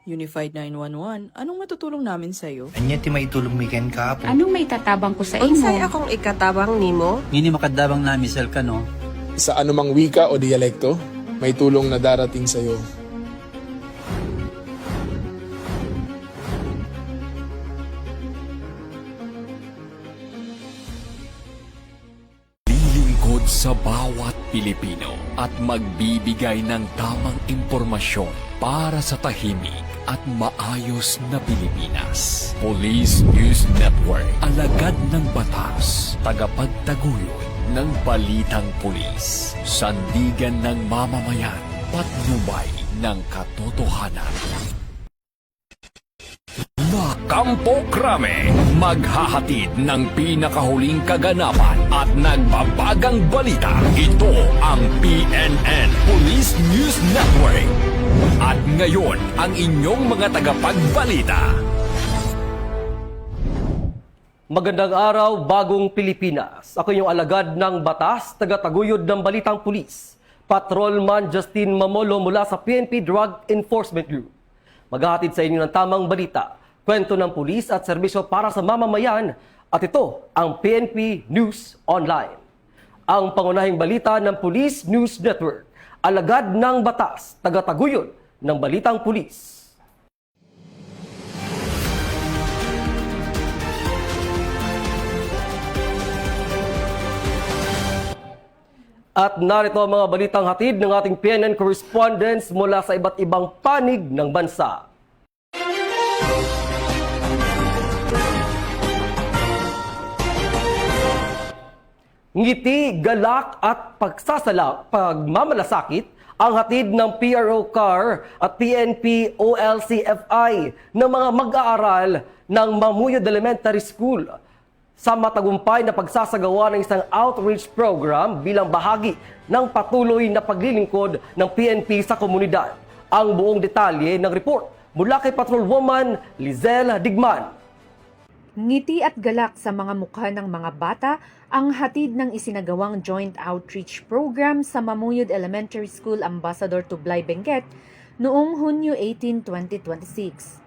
Unified 911, anong matutulong namin sa'yo? Anya ti maitulong mi ken ka po. Anong may tatabang ko sa Unsay imo? akong ikatabang nimo? Ngini makadabang namisal ka no. Sa anumang wika o dialekto, may tulong na darating sa iyo. Lilingkod sa bawat Pilipino at magbibigay ng tamang impormasyon para sa tahimik at maayos na Pilipinas. Police News Network, alagad ng batas, tagapagtaguyod ng balitang pulis, sandigan ng mamamayan, patnubay ng katotohanan. Kampo Krame, maghahatid ng pinakahuling kaganapan at nagbabagang balita. Ito ang PNN Police News Network. At ngayon, ang inyong mga tagapagbalita. Magandang araw, bagong Pilipinas. Ako yung alagad ng batas, tagataguyod ng balitang pulis. Patrolman Justin Mamolo mula sa PNP Drug Enforcement Group. Maghahatid sa inyo ng tamang balita, kwento ng pulis at serbisyo para sa mamamayan, at ito ang PNP News Online. Ang pangunahing balita ng Police News Network, alagad ng batas, tagataguyod ng balitang pulis. At narito ang mga balitang hatid ng ating PNN correspondents mula sa iba't ibang panig ng bansa. Ngiti, galak at pagmamalasakit ang hatid ng PRO CAR at PNP OLCFI ng mga mag-aaral ng Mamuyod Elementary School sa matagumpay na pagsasagawa ng isang outreach program bilang bahagi ng patuloy na paglilingkod ng PNP sa komunidad. Ang buong detalye ng report mula kay Patrolwoman Lizelle Digman. Ngiti at galak sa mga mukha ng mga bata ang hatid ng isinagawang joint outreach program sa Mamuyod Elementary School Ambassador Tublay Benguet noong Hunyo 18, 2026.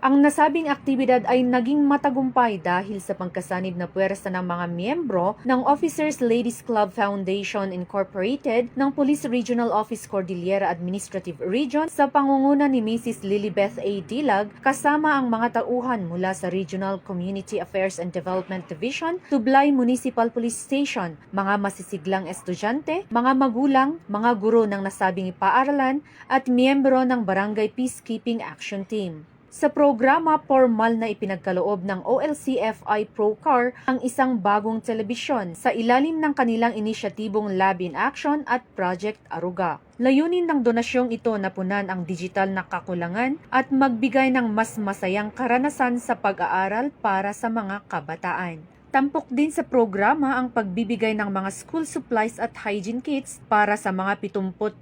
Ang nasabing aktibidad ay naging matagumpay dahil sa pagkasanib na puwersa ng mga miyembro ng Officers Ladies Club Foundation Incorporated ng Police Regional Office Cordillera Administrative Region sa pangunguna ni Mrs. Lilibeth A. Dilag kasama ang mga tauhan mula sa Regional Community Affairs and Development Division, Tublay Municipal Police Station, mga masisiglang estudyante, mga magulang, mga guro ng nasabing paaralan at miyembro ng Barangay Peacekeeping Action Team. Sa programa, formal na ipinagkaloob ng OLCFI ProCar ang isang bagong telebisyon sa ilalim ng kanilang inisyatibong Lab in Action at Project Aruga. Layunin ng donasyong ito na punan ang digital na kakulangan at magbigay ng mas masayang karanasan sa pag-aaral para sa mga kabataan. Tampok din sa programa ang pagbibigay ng mga school supplies at hygiene kits para sa mga 72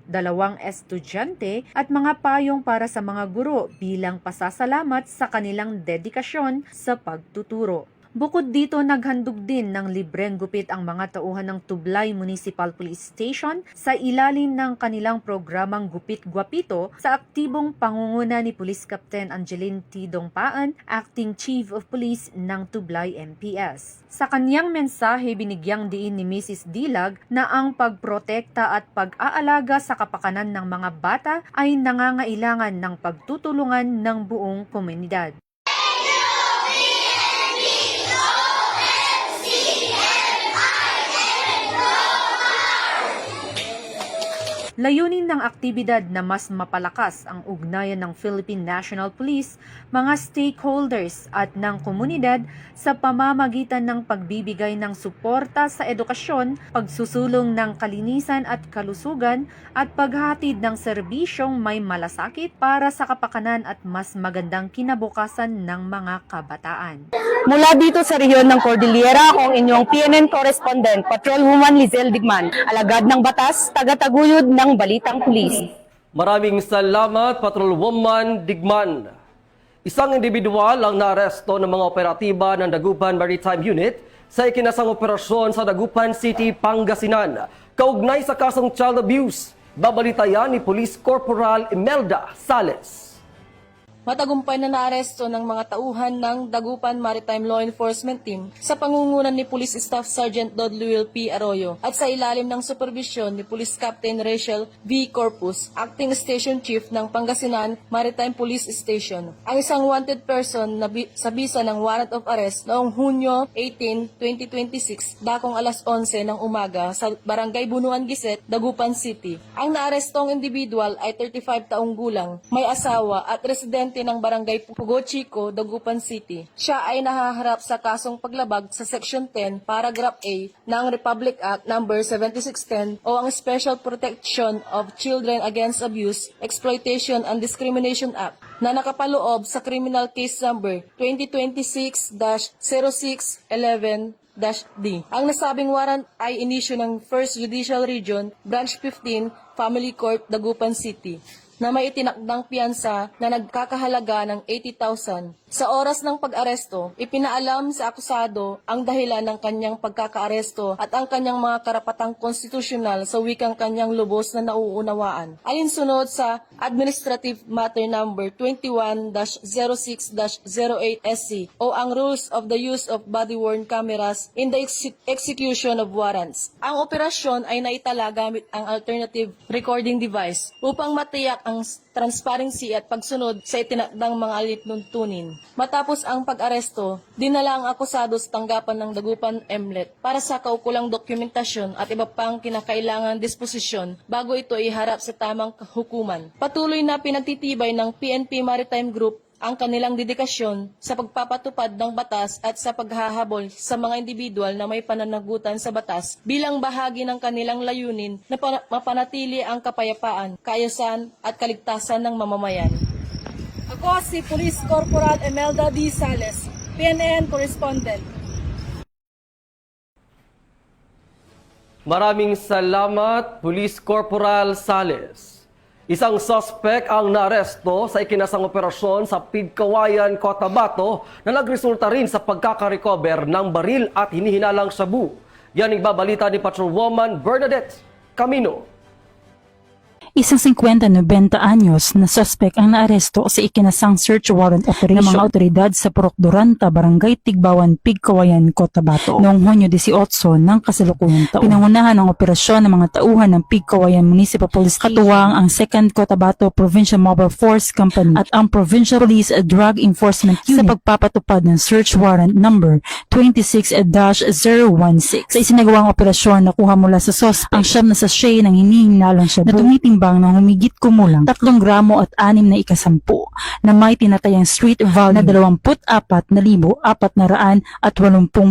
estudyante at mga payong para sa mga guro bilang pasasalamat sa kanilang dedikasyon sa pagtuturo. Bukod dito, naghandog din ng libreng gupit ang mga tauhan ng Tublay Municipal Police Station sa ilalim ng kanilang programang Gupit Guapito sa aktibong pangunguna ni Police Captain Angeline T. Dongpaan, Acting Chief of Police ng Tublay MPS. Sa kanyang mensahe, binigyang diin ni Mrs. Dilag na ang pagprotekta at pag-aalaga sa kapakanan ng mga bata ay nangangailangan ng pagtutulungan ng buong komunidad. Layunin ng aktibidad na mas mapalakas ang ugnayan ng Philippine National Police, mga stakeholders at ng komunidad sa pamamagitan ng pagbibigay ng suporta sa edukasyon, pagsusulong ng kalinisan at kalusugan at paghatid ng serbisyong may malasakit para sa kapakanan at mas magandang kinabukasan ng mga kabataan. Mula dito sa rehiyon ng Cordillera, ako ang inyong PNN correspondent, Patrolwoman Lizelle Digman, alagad ng batas, tagataguyod ng balitang pulis. Maraming salamat, Patrolwoman Digman. Isang individual ang naaresto ng mga operatiba ng Dagupan Maritime Unit sa ikinasang operasyon sa Dagupan City, Pangasinan. Kaugnay sa kasong child abuse, babalitayan ni Police Corporal Imelda Sales. Matagumpay na naaresto ng mga tauhan ng Dagupan Maritime Law Enforcement Team sa pangungunan ni Police Staff Sergeant Dodluil P. Arroyo at sa ilalim ng supervisyon ni Police Captain Rachel V. Corpus, Acting Station Chief ng Pangasinan Maritime Police Station. Ang isang wanted person na sa bisa ng warrant of arrest noong Hunyo 18, 2026, dakong alas 11 ng umaga sa Barangay Bunuan Giset, Dagupan City. Ang naarestong individual ay 35 taong gulang, may asawa at residente ng Barangay Pugo Chico, Dagupan City. Siya ay nahaharap sa kasong paglabag sa Section 10, Paragraph A ng Republic Act No. 7610 o ang Special Protection of Children Against Abuse, Exploitation and Discrimination Act na nakapaloob sa Criminal Case Number 2026-0611-D. Ang nasabing warrant ay inisyu ng 1st Judicial Region, Branch 15, Family Court, Dagupan City, na may itinakdang piyansa na nagkakahalaga ng 80,000. Sa oras ng pag-aresto, ipinaalam sa akusado ang dahilan ng kanyang pagkakaaresto at ang kanyang mga karapatang konstitusyonal sa wikang kanyang lubos na nauunawaan. Alinsunod sa Administrative Matter No. 21-06-08-SC o ang Rules of the Use of Body-Worn Cameras in the Execution of Warrants. Ang operasyon ay naitala gamit ang alternative recording device upang matiyak ang transparency at pagsunod sa itinakdang mga alituntunin. Matapos ang pag-aresto, dinala ang akusado sa tanggapan ng Dagupan Mlet para sa kaukulang dokumentasyon at iba pang kinakailangang disposisyon bago ito iharap sa tamang hukuman. Patuloy na pinagtitibay ng PNP Maritime Group ang kanilang dedikasyon sa pagpapatupad ng batas at sa paghahabol sa mga individual na may pananagutan sa batas bilang bahagi ng kanilang layunin na mapanatili ang kapayapaan, kaayusan at kaligtasan ng mamamayan. Ako si Police Corporal Emelda D. Sales, PNN Correspondent. Maraming salamat, Police Corporal Sales. Isang suspect ang naaresto sa ikinasang operasyon sa Pigkawayan, Cotabato na nagresulta rin sa pagkakarecover ng baril at hinihinalang shabu. Yan ang babalita ni Patrolwoman Bernadette Camino. Isang 50-90 anyos na suspect ang naaresto sa ikinasang search warrant operation ng mga otoridad sa Purok Duranta, Barangay Tigbawan, Pigkawayan, Cotabato noong Hunyo 18 ng kasalukuyang taon. Pinangunahan ang operasyon ng mga tauhan ng Pigkawayan Municipal Police katuwang ang 2nd Cotabato Provincial Mobile Force Company at ang Provincial Police Drug Enforcement Unit sa pagpapatupad ng search warrant number 26-016. Sa isinagawang operasyon, nakuha mula sa suspect ang siyam na sachet ng hinihinalang shabu na tumitimbang na humigit kumulang 3 gramo at 6 na ikasampu na may tinatayang street value na 24,480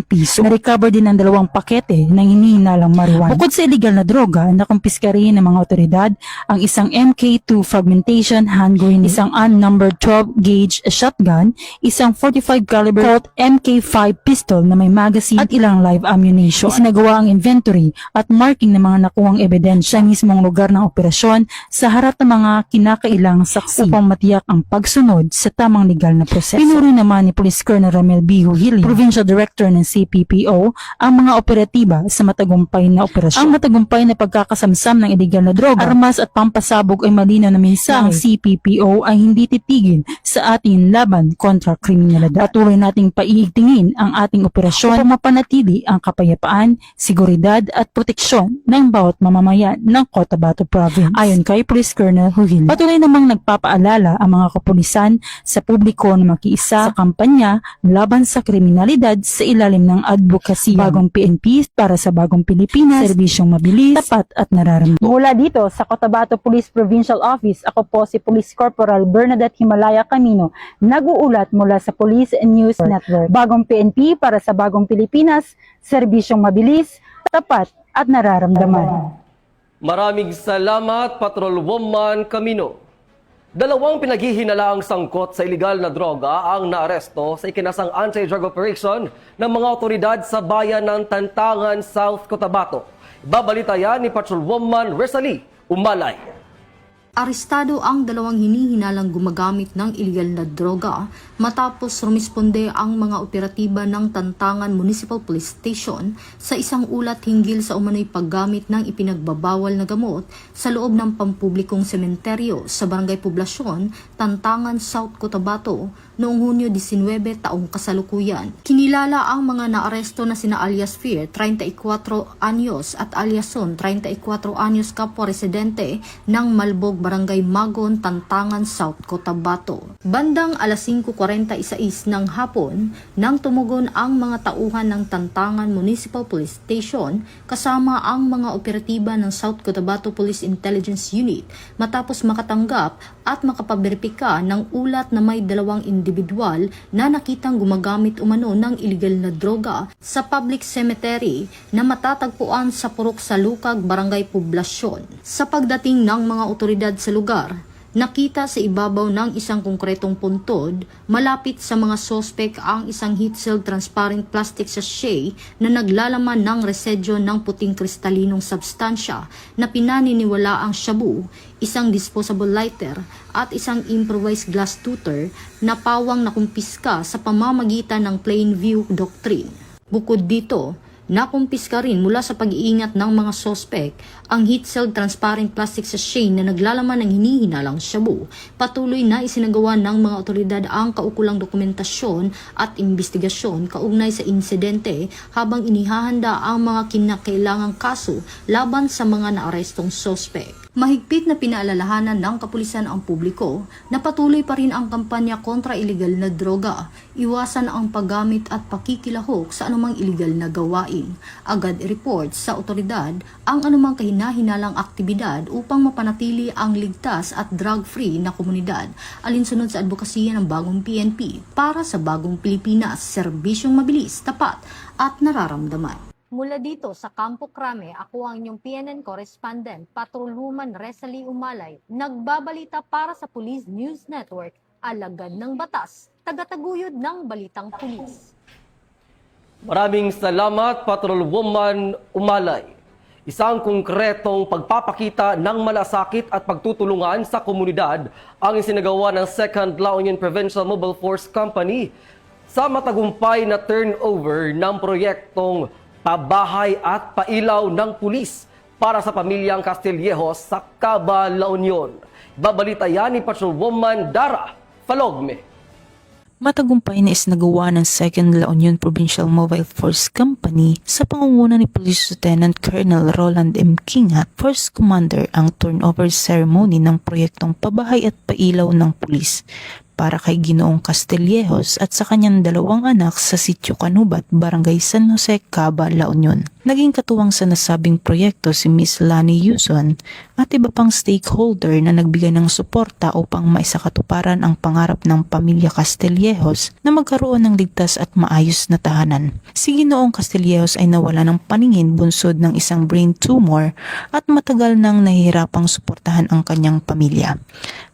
piso. Na-recover din ang 2 pakete ng hinihinalang marijuana. Bukod sa illegal na droga, nakumpiska rin ng mga otoridad ang isang MK2 fragmentation hand grenade, isang unnumbered 12-gauge shotgun, isang 45 caliber Colt MK5 pistol na may magazine at ilang live ammunition. Isinagawa ang inventory at marking ng mga nakuhang ebidensya sa mismong lugar ng operasyon sa harap ng mga kinakailang saksi upang matiyak ang pagsunod sa tamang legal na proseso. Pinuri naman ni Police Colonel Ramel B. Huhili, Provincial Director ng CPPO, ang mga operatiba sa matagumpay na operasyon. Ang matagumpay na pagkakasamsam ng illegal na droga, armas at pampasabog ay malinaw na mensahe. Ang CPPO ay hindi titigil sa ating laban kontra kriminalidad. Patuloy nating paiigtingin ang ating operasyon upang mapanatili ang kapayapaan, seguridad at proteksyon ng bawat mamamayan ng Cotabato Province. Ayon kay Police Colonel Huhil, patuloy namang nagpapaalala ang mga kapulisan sa publiko na makiisa sa kampanya laban sa kriminalidad sa ilalim ng advocacy. Bagong PNP para sa bagong Pilipinas, serbisyong mabilis, tapat at nararamdaman. Mula dito sa Cotabato Police Provincial Office, ako po si Police Corporal Bernadette Himalaya Camino, nag-uulat mula sa Police News Network. Bagong PNP para sa bagong Pilipinas, serbisyong mabilis, tapat at nararamdaman. Maraming salamat, Patrolwoman Camino. 2 pinaghihinalaang sangkot sa iligal na droga ang naaresto sa ikinasang anti-drug operation ng mga otoridad sa bayan ng Tantangan, South Cotabato. Babalita yan ni Patrolwoman Resalie Umalay. Arestado ang dalawang hinihinalang gumagamit ng iligal na droga matapos rumisponde ang mga operatiba ng Tantangan Municipal Police Station sa isang ulat hinggil sa umano'y paggamit ng ipinagbabawal na gamot sa loob ng pampublikong sementeryo sa Barangay Poblasyon, Tantangan, South Cotabato noong Hunyo 19 taong kasalukuyan. Kinilala ang mga naaresto na sina alias Fear, 34 anyos at alias Son, 34 anyos, kapwa residente ng Malbog, Barangay Magon, Tantangan, South Cotabato. Bandang alas 5:46 ng hapon nang tumugon ang mga tauhan ng Tantangan Municipal Police Station kasama ang mga operatiba ng South Cotabato Police Intelligence Unit matapos makatanggap at makapaberipika ng ulat na may dalawang individual na nakitang gumagamit umano ng iligal na droga sa public cemetery na matatagpuan sa Purok Salukag, Barangay Poblasyon. Sa pagdating ng mga otoridad sa lugar, nakita sa ibabaw ng isang konkretong puntod, malapit sa mga sospek ang isang heat-sealed transparent plastic sachet na naglalaman ng resedyo ng puting kristalinong substansya na pinaniniwala ang shabu, isang disposable lighter at isang improvised glass tutor na pawang nakumpiska sa pamamagitan ng plain view doctrine. Bukod dito, nakumpiska rin mula sa pag-iingat ng mga sospek ang heat-sealed transparent plastic sachet na naglalaman ng hinihinalang shabu. Patuloy na isinagawa ng mga otoridad ang kaukulang dokumentasyon at investigasyon kaugnay sa insidente habang inihahanda ang mga kinakailangang kaso laban sa mga naarestong sospek. Mahigpit na pinaalalahanan ng kapulisan ang publiko na patuloy pa rin ang kampanya kontra iligal na droga, iwasan ang paggamit at pakikilahok sa anumang iligal na gawain. Agad i-report sa otoridad ang anumang kahina-hinalang aktibidad upang mapanatili ang ligtas at drug-free na komunidad. Alinsunod sa advokasya ng bagong PNP para sa bagong Pilipinas, serbisyong mabilis, tapat at nararamdaman. Mula dito sa Campo Crame, ako ang inyong PNN correspondent, Patrolwoman Resalie Umalay, nagbabalita para sa Police News Network, alagad ng batas, tagataguyod ng balitang pulis. Maraming salamat, Patrolwoman Umalay. Isang konkretong pagpapakita ng malasakit at pagtutulungan sa komunidad ang isinagawa ng 2nd La Union Provincial Mobile Force Company sa matagumpay na turnover ng proyektong pabahay at pailaw ng pulis para sa pamilyang Castillejos sa Caba, La Union. Babalita yan ni Patrolwoman Dara Falogme. Matagumpay na isinagawa ng 2nd La Union Provincial Mobile Force Company sa pangunguna ni Police Lieutenant Colonel Roland M. Kingat, First Commander, ang turnover ceremony ng proyektong pabahay at pailaw ng pulis para kay Ginoong Castillejos at sa kanyang dalawang anak sa Sitio Canubat, Barangay San Jose, Caba, La Union. Naging katuwang sa nasabing proyekto si Miss Lani Yuson at iba pang stakeholder na nagbigay ng suporta upang maisakatuparan ang pangarap ng pamilya Castillejos na magkaroon ng ligtas at maayos na tahanan. Si Ginoong Castillejos ay nawala ng paningin bunsod ng isang brain tumor at matagal nang nahihirapang suportahan ang kanyang pamilya.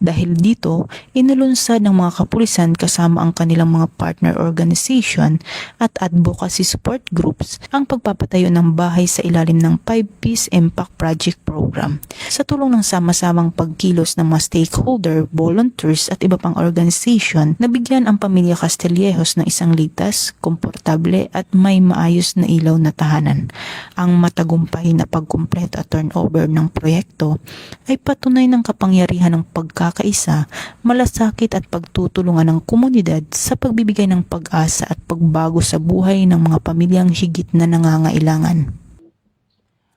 Dahil dito, inulunsad ng mga kapulisan kasama ang kanilang mga partner organization at advocacy support groups ang pagpapatayo ng bahay sa ilalim ng 5 Peace Impact Project Program. Sa tulong ng sama-samang pagkilos ng mga stakeholder, volunteers at iba pang organization, nabigyan ang pamilya Castillejos ng isang ligtas, komportable at may maayos na ilaw na tahanan. Ang matagumpay na pagkumpleto at turnover ng proyekto ay patunay ng kapangyarihan ng pagkakaisa, malasakit at pagtutulungan ng komunidad sa pagbibigay ng pag-asa at pagbago sa buhay ng mga pamilyang higit na nangangailangan.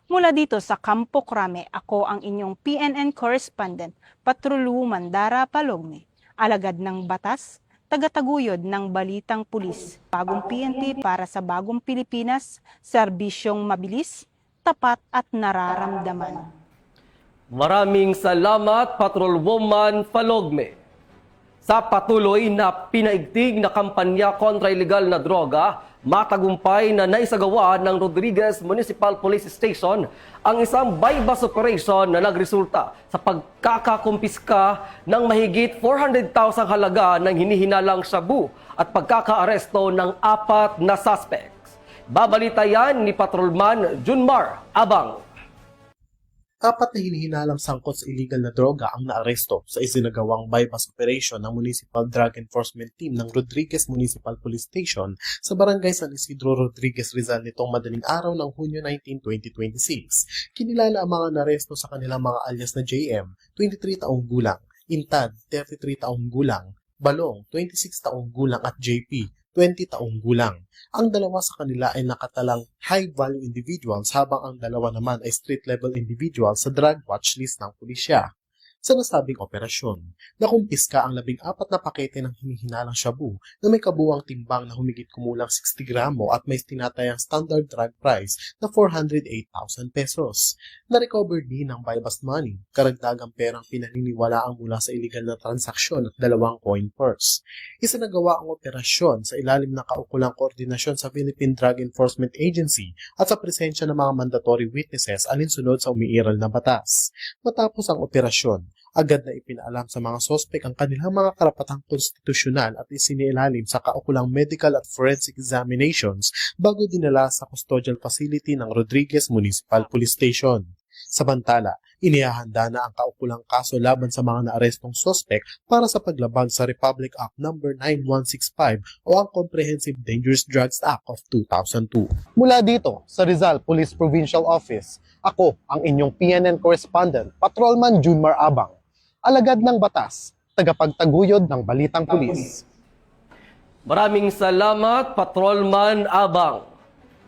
Mula dito sa Campo Crame, ako ang inyong PNN correspondent, Patrolwoman Dara Palogme, alagad ng batas, tagataguyod ng balitang pulis, bagong PNP para sa bagong Pilipinas, serbisyong mabilis, tapat at nararamdaman. Maraming salamat, Patrolwoman Falogme. Sa patuloy na pinaigting na kampanya kontra ilegal na droga, matagumpay na naisagawa ng Rodriguez Municipal Police Station ang isang bypass operation na nagresulta sa pagkakakumpiska ng mahigit 400,000 halaga ng hinihinalang shabu at pagkakaaresto ng 4 na suspects. Babalita yan ni Patrolman Junmar Abang. Apat na hinihinalang sangkot sa illegal na droga ang naaresto sa isinagawang bypass operation ng Municipal Drug Enforcement Team ng Rodriguez Municipal Police Station sa Barangay San Isidro Rodriguez Rizal nitong madaling araw ng Hunyo 19, 2026. Kinilala ang mga naresto sa kanilang mga alias na JM, 23 taong gulang, Intad, 33 taong gulang, Balong, 26 taong gulang at JP, 20 taong gulang. Ang dalawa sa kanila ay nakatalang high-value individuals habang ang dalawa naman ay street-level individuals sa drug watch list ng pulisya. Sa nasabing operasyon, nakumpiska ang 14 na pakete ng hinihinalang shabu na may kabuwang timbang na humigit kumulang 60 gramo at may tinatayang standard drug price na 408,000 pesos. Na-recover din ng bypass money, karagdagang perang pinaniniwalaang mula sa iligal na transaksyon at 2 coin purse. Isinagawa ang operasyon sa ilalim ng kaukulang koordinasyon sa Philippine Drug Enforcement Agency at sa presensya ng mga mandatory witnesses alinsunod sa umiiral na batas. Matapos ang operasyon, agad na ipinaalam sa mga sospek ang kanilang mga karapatang konstitusyonal at isinilalim sa kaukulang medical at forensic examinations bago dinala sa custodial facility ng Rodriguez Municipal Police Station. Samantala, inihahanda na ang kaukulang kaso laban sa mga naarestong sospek para sa paglabag sa Republic Act No. 9165 o ang Comprehensive Dangerous Drugs Act of 2002. Mula dito sa Rizal Police Provincial Office, ako ang inyong PNN correspondent, Patrolman Junmar Abang, alagad ng batas, tagapagtaguyod ng Balitang Pulis. Maraming salamat, Patrolman Abang.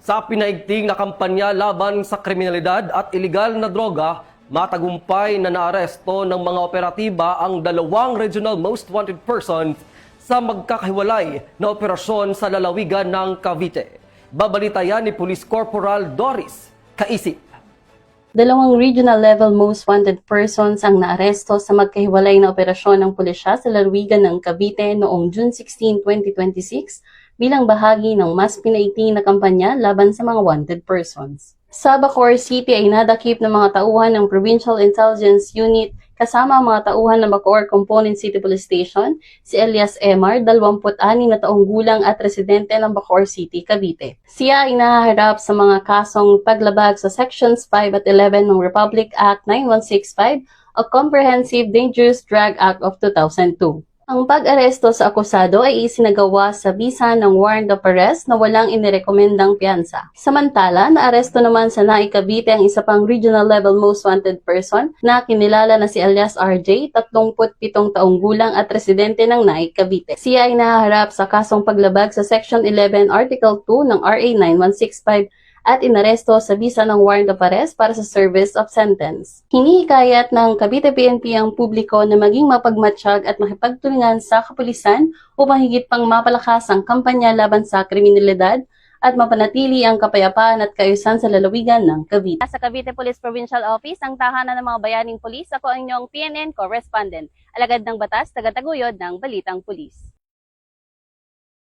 Sa pinaigting na kampanya laban sa kriminalidad at iligal na droga, matagumpay na naaresto ng mga operatiba ang 2 regional most wanted persons sa magkakahiwalay na operasyon sa lalawigan ng Cavite. Babalita yan ni Police Corporal Doris Kaisip. 2 regional level most wanted persons ang naaresto sa magkahiwalay na operasyon ng pulisya sa lalawigan ng Cavite noong June 16, 2026 bilang bahagi ng mas pinaigting na kampanya laban sa mga wanted persons. Sa Bacoor City ay nadakip ng mga tauhan ng Provincial Intelligence Unit kasama ang mga tauhan ng Bacoor Component City Police Station, si Elias Emar, 26 na taong gulang at residente ng Bacoor City, Cavite. Siya ay nahaharap sa mga kasong paglabag sa Sections 5 at 11 ng Republic Act 9165 o Comprehensive Dangerous Drug Act of 2002. Ang pag-aresto sa akusado ay isinagawa sa bisa ng warrant of arrest na walang inirekomendang piyansa. Samantala, naaresto naman sa Naik Cavite ang isa pang regional level most wanted person na kinilala na si alias RJ, 37 taong gulang at residente ng Naik Cavite. Siya ay nahaharap sa kasong paglabag sa Section 11 Article 2 ng RA 9165 at inaresto sa bisa ng warrant of arrest para sa service of sentence. Hinihikayat ng Cavite PNP ang publiko na maging mapagmatsyag at makipagtulungan sa kapulisan upang higit pang mapalakas ang kampanya laban sa kriminalidad at mapanatili ang kapayapaan at kaayusan sa lalawigan ng Cavite. Sa Cavite Police Provincial Office, ang tahanan ng mga bayaning pulis, ako ang inyong PNN correspondent, alagad ng batas, tagataguyod ng Balitang Pulis.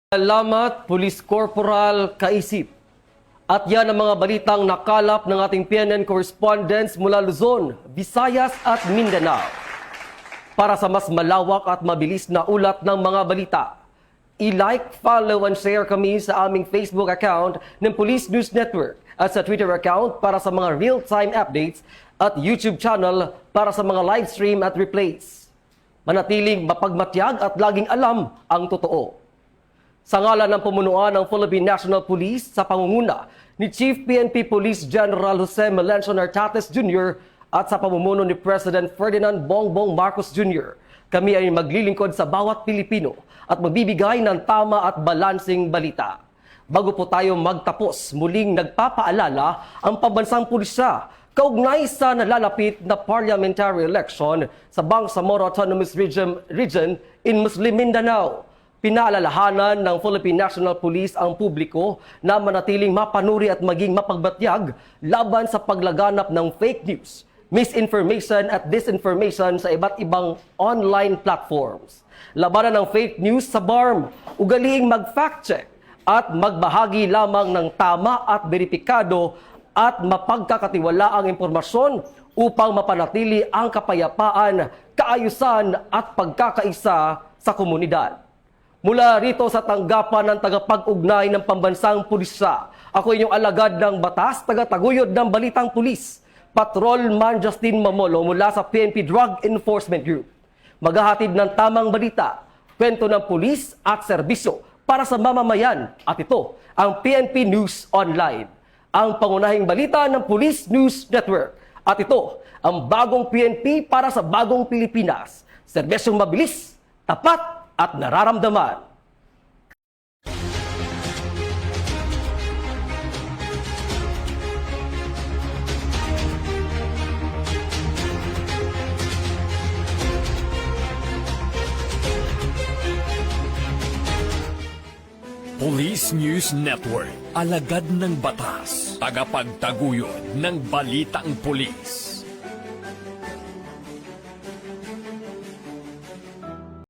Salamat, Police Corporal Kaisip. At yan ang mga balitang nakalap ng ating PNN correspondents mula Luzon, Visayas at Mindanao. Para sa mas malawak at mabilis na ulat ng mga balita, i-like, follow and share kami sa aming Facebook account ng Police News Network at sa Twitter account para sa mga real-time updates at YouTube channel para sa mga live stream at replays. Manatiling mapagmatyag at laging alam ang totoo. Sa ngalan ng pamunuan ng Philippine National Police sa pangunguna ni Chief PNP Police General Jose Melencio Nartates Jr. at sa pamumuno ni President Ferdinand Bongbong Marcos Jr., kami ay maglilingkod sa bawat Pilipino at magbibigay ng tama at balansing balita. Bago po tayo magtapos, muling nagpapaalala ang pambansang pulisya kaugnay sa nalalapit na parliamentary election sa Bangsamoro Autonomous Region in Muslim Mindanao. Pinaalalahanan ng Philippine National Police ang publiko na manatiling mapanuri at maging mapagbatyag laban sa paglaganap ng fake news, misinformation at disinformation sa iba't ibang online platforms. Labanan ng fake news sa BARM, ugaliing mag-fact check at magbahagi lamang ng tama at beripikado at mapagkakatiwalaang impormasyon upang mapanatili ang kapayapaan, kaayusan at pagkakaisa sa komunidad. Mula rito sa tanggapan ng tagapag-ugnay ng pambansang pulisya, ako inyong alagad ng batas, tagataguyod ng Balitang Pulis, Patrolman Justin Mamolo mula sa PNP Drug Enforcement Group. Maghahatid ng tamang balita, kwento ng pulis at serbisyo para sa mamamayan. At ito ang PNP News Online, ang pangunahing balita ng Police News Network. At ito ang bagong PNP para sa bagong Pilipinas. Serbisyong mabilis, tapat at nararamdaman. Police News Network, alagad ng batas, tagapagtaguyod ng balitang pulis.